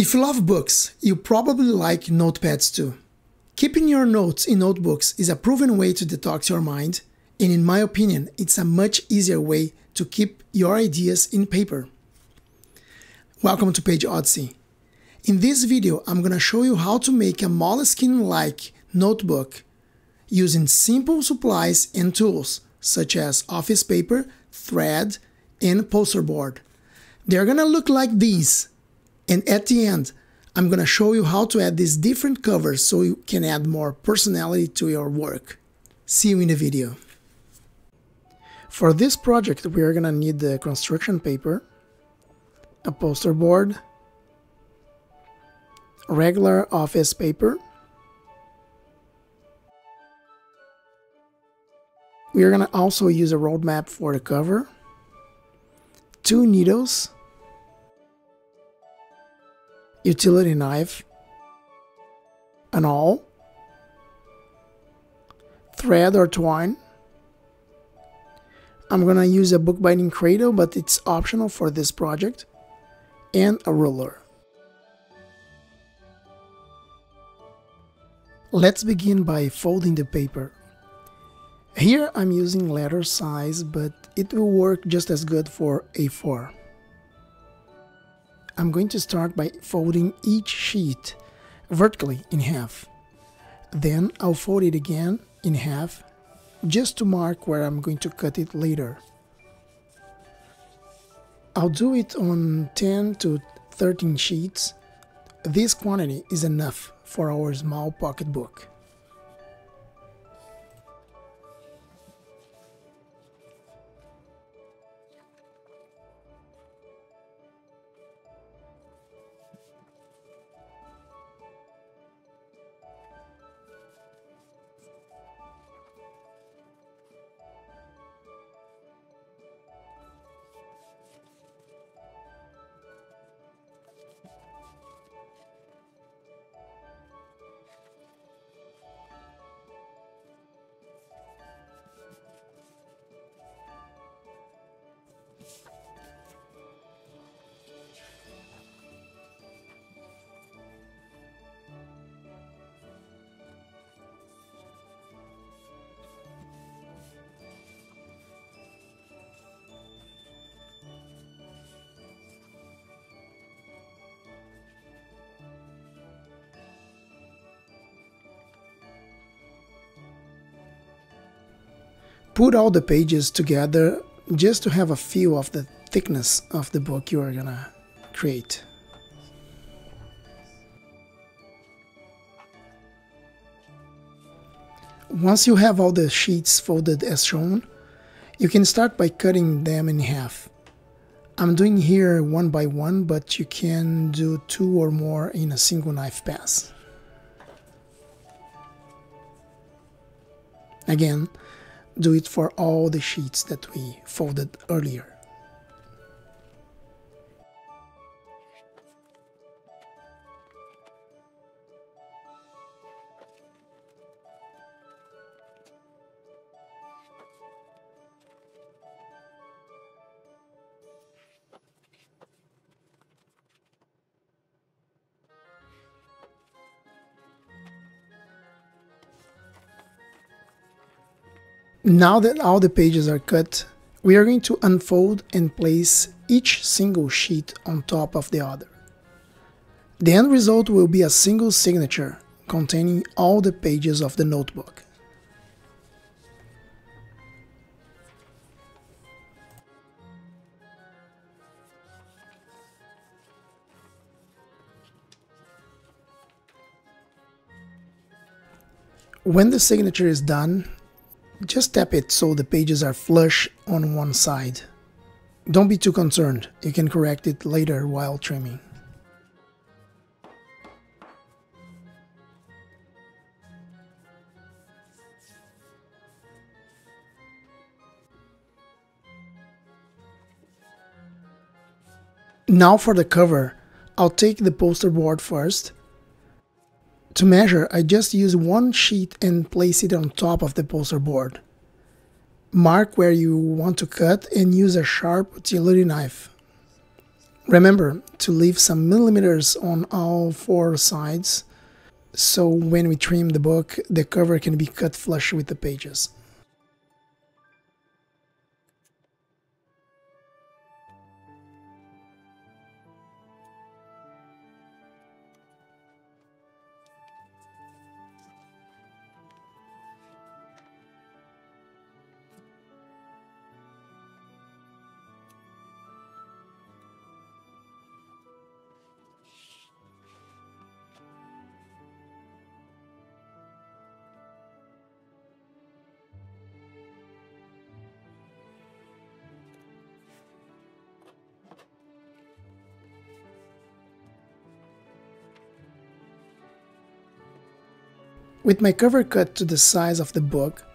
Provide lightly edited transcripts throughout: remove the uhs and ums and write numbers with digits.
If you love books, you probably like notepads too. Keeping your notes in notebooks is a proven way to detox your mind, and in my opinion, it's a much easier way to keep your ideas in paper. Welcome to Page Odyssey. In this video, I'm gonna show you how to make a Moleskine-like notebook using simple supplies and tools such as office paper, thread, and poster board. They're gonna look like these. And at the end, I'm going to show you how to add these different covers so you can add more personality to your work. See you in the video. For this project, we are going to need the construction paper, a poster board, regular office paper. We are going to also use a roadmap for the cover, 2 needles, utility knife, an awl, thread or twine. I'm gonna use a bookbinding cradle, but it's optional for this project, and a ruler. Let's begin by folding the paper. Here I'm using letter size, but it will work just as good for A4. I'm going to start by folding each sheet vertically in half. Then I'll fold it again in half just to mark where I'm going to cut it later. I'll do it on 10 to 13 sheets. This quantity is enough for our small pocketbook. Put all the pages together just to have a feel of the thickness of the book you are gonna create. Once you have all the sheets folded as shown, you can start by cutting them in half. I'm doing here one by one, but you can do 2 or more in a single knife pass. Again, do it for all the sheets that we folded earlier. Now that all the pages are cut, we are going to unfold and place each single sheet on top of the other. The end result will be a single signature containing all the pages of the notebook. When the signature is done, just tap it so the pages are flush on one side. Don't be too concerned, you can correct it later while trimming. Now for the cover, I'll take the poster board first. To measure, I just use 1 sheet and place it on top of the poster board. Mark where you want to cut and use a sharp utility knife. Remember to leave some millimeters on all four sides, so when we trim the book, the cover can be cut flush with the pages. With my cover cut to the size of the book,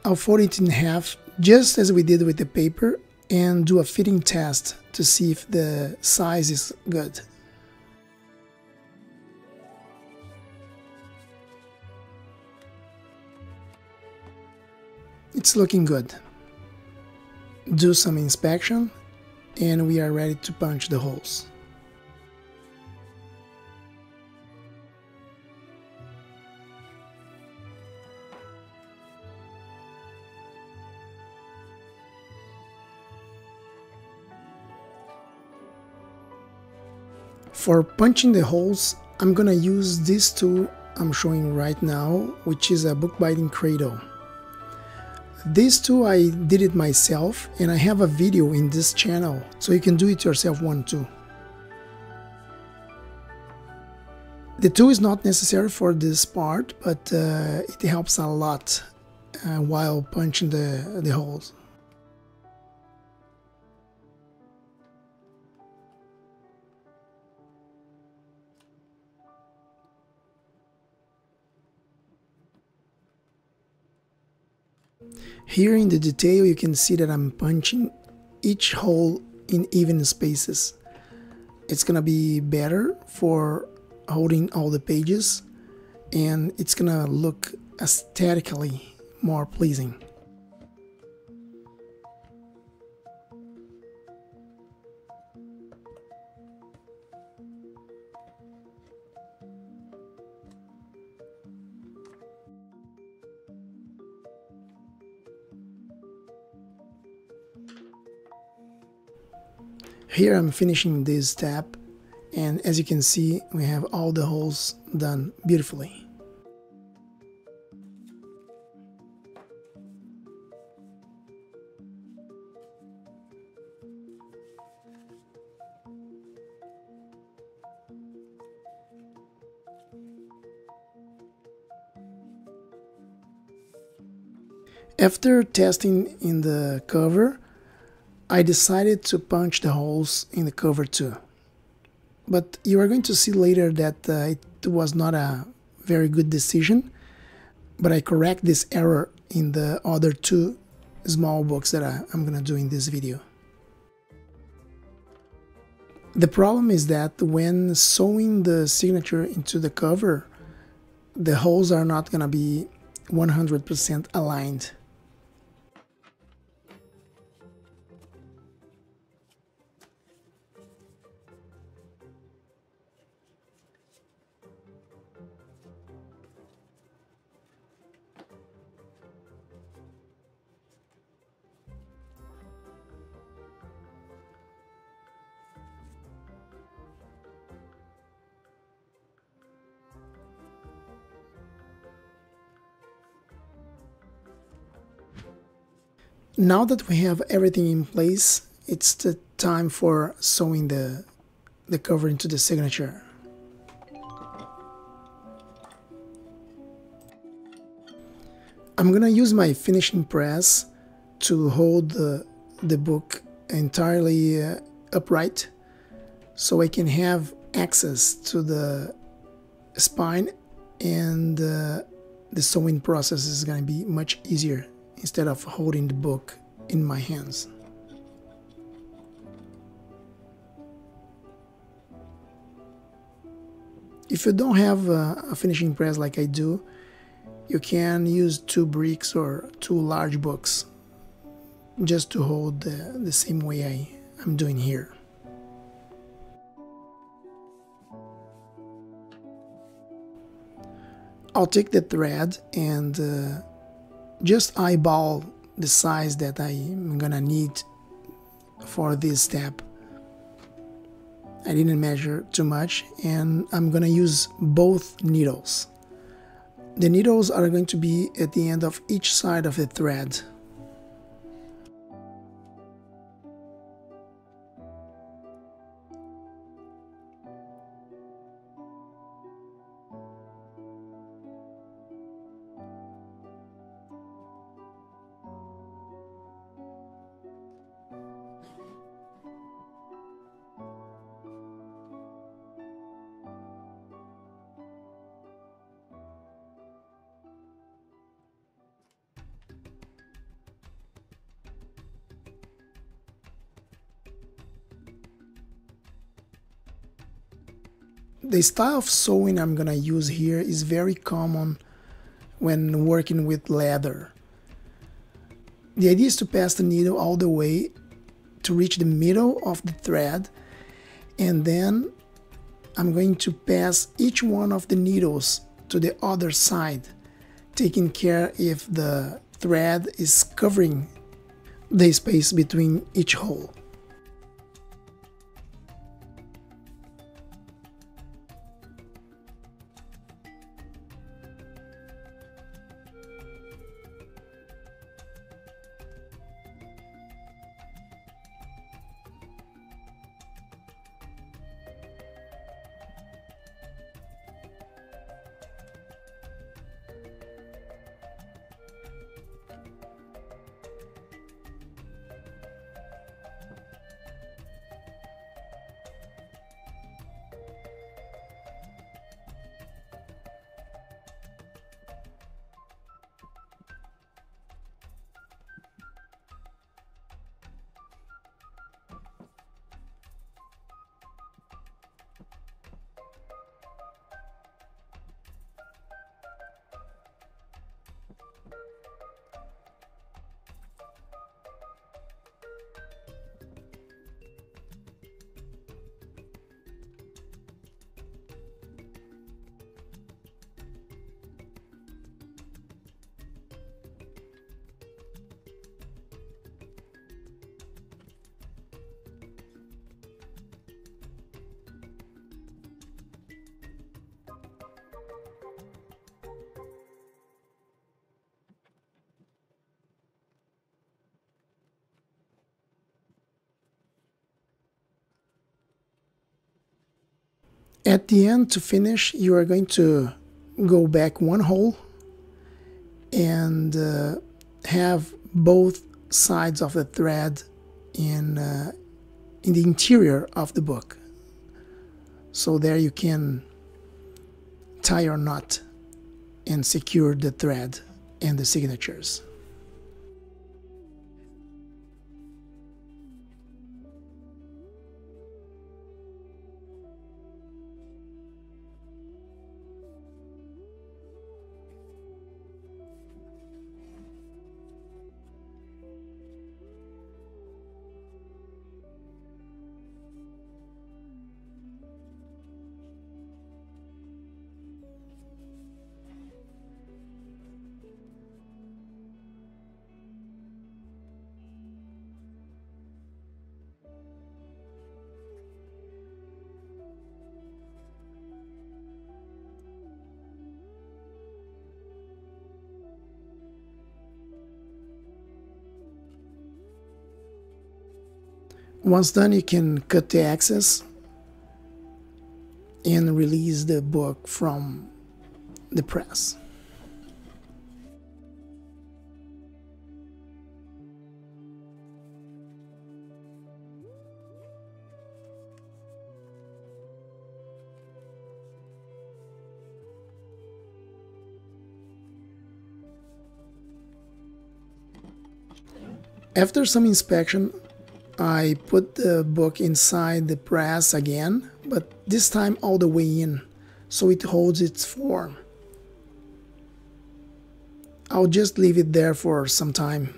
I'll fold it in half just as we did with the paper and do a fitting test to see if the size is good. It's looking good. Do some inspection and we are ready to punch the holes. For punching the holes, I'm gonna use this tool I'm showing right now, which is a bookbinding cradle. This tool I did it myself and I have a video in this channel, so you can do it yourself one too. The tool is not necessary for this part, but it helps a lot while punching the holes. Here in the detail you can see that I'm punching each hole in even spaces. It's gonna be better for holding all the pages and it's gonna look aesthetically more pleasing. Here I'm finishing this step, and as you can see we have all the holes done beautifully. After testing in the cover, I decided to punch the holes in the cover too. But you are going to see later that it was not a very good decision, but I correct this error in the other two small books that I'm gonna do in this video. The problem is that when sewing the signature into the cover, the holes are not gonna be 100% aligned. Now that we have everything in place, it's the time for sewing the cover into the signature. I'm gonna use my finishing press to hold the book entirely upright, so I can have access to the spine, and the sewing process is gonna be much easier instead of holding the book in my hands. If you don't have a finishing press like I do, you can use 2 bricks or 2 large books just to hold the same way I'm doing here. I'll take the thread and just eyeball the size that I'm gonna need for this step. I didn't measure too much, and I'm gonna use both needles. The needles are going to be at the end of each side of the thread. The style of sewing I'm gonna use here is very common when working with leather. The idea is to pass the needle all the way to reach the middle of the thread, and then I'm going to pass each one of the needles to the other side, taking care if the thread is covering the space between each hole. At the end, to finish, you are going to go back one hole and have both sides of the thread in the interior of the book. So there you can tie your knot and secure the thread and the signatures. Once done, you can cut the excess and release the book from the press. After some inspection, I put the book inside the press again, but this time all the way in, so it holds its form. I'll just leave it there for some time.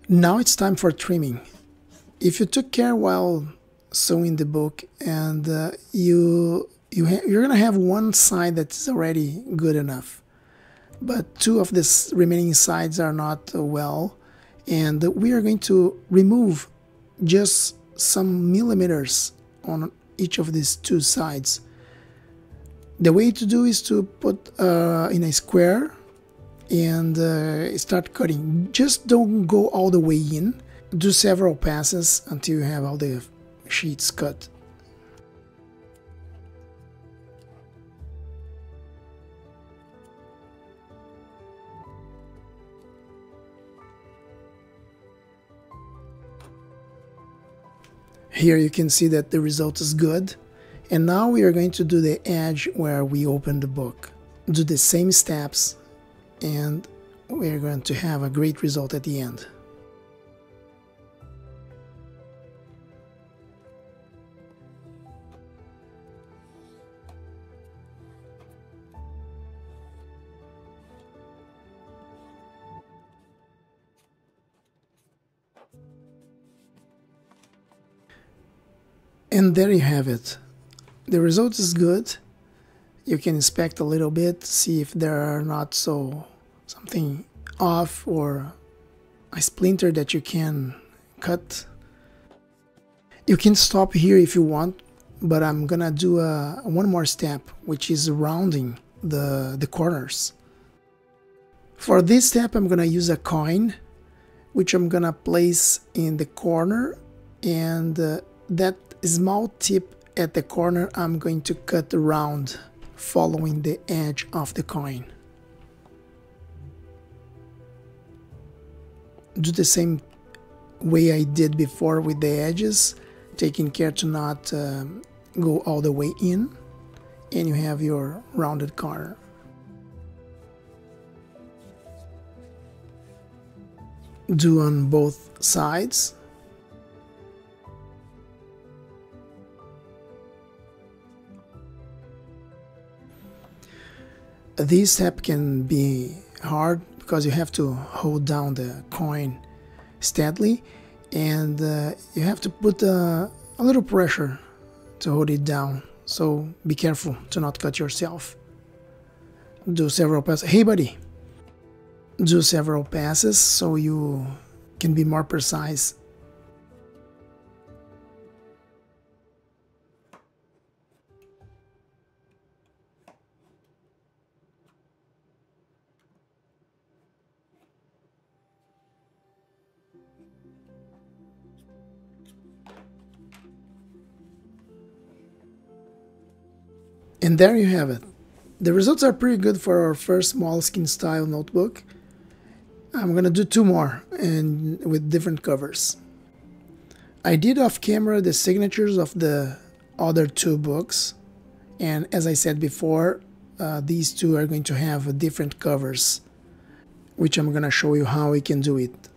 Now it's time for trimming. If you took care while sewing the book, and you're gonna have one side that's already good enough, but two of the remaining sides are not well, and we are going to remove just some millimeters on each of these two sides. The way to do is to put in a square and start cutting. Just don't go all the way in. Do several passes until you have all the sheets cut. Here you can see that the result is good. And now we are going to do the edge where we open the book. Do the same steps and we're going to have a great result at the end. And there you have it. The result is good. You can inspect a little bit, see if there are not something off or a splinter that you can cut. You can stop here if you want, but I'm gonna do one more step, which is rounding the corners. For this step I'm gonna use a coin, which I'm gonna place in the corner, and that small tip at the corner I'm going to cut around, following the edge of the coin. Do the same way I did before with the edges, taking care to not go all the way in, and you have your rounded corner. Do on both sides. This step can be hard because you have to hold down the coin steadily, and you have to put a little pressure to hold it down, so be careful to not cut yourself. Do several passes. Hey buddy! Do several passes so you can be more precise. And there you have it. The results are pretty good for our first Moleskine-Style notebook. I'm gonna do two more, and with different covers. I did off camera the signatures of the other two books, and as I said before, these two are going to have different covers, which I'm gonna show you how we can do it.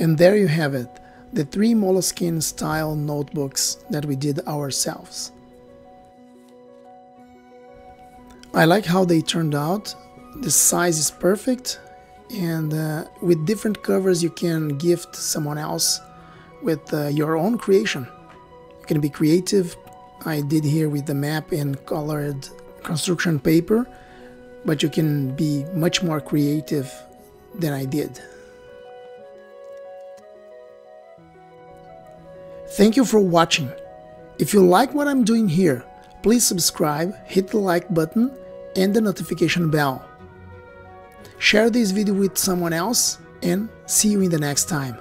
And there you have it, the 3 Moleskine-style notebooks that we did ourselves. I like how they turned out. The size is perfect, and with different covers you can gift someone else with your own creation. You can be creative. I did here with the map and colored construction paper, but you can be much more creative than I did. Thank you for watching. If you like what I'm doing here, please subscribe, hit the like button and the notification bell. Share this video with someone else and see you in the next time.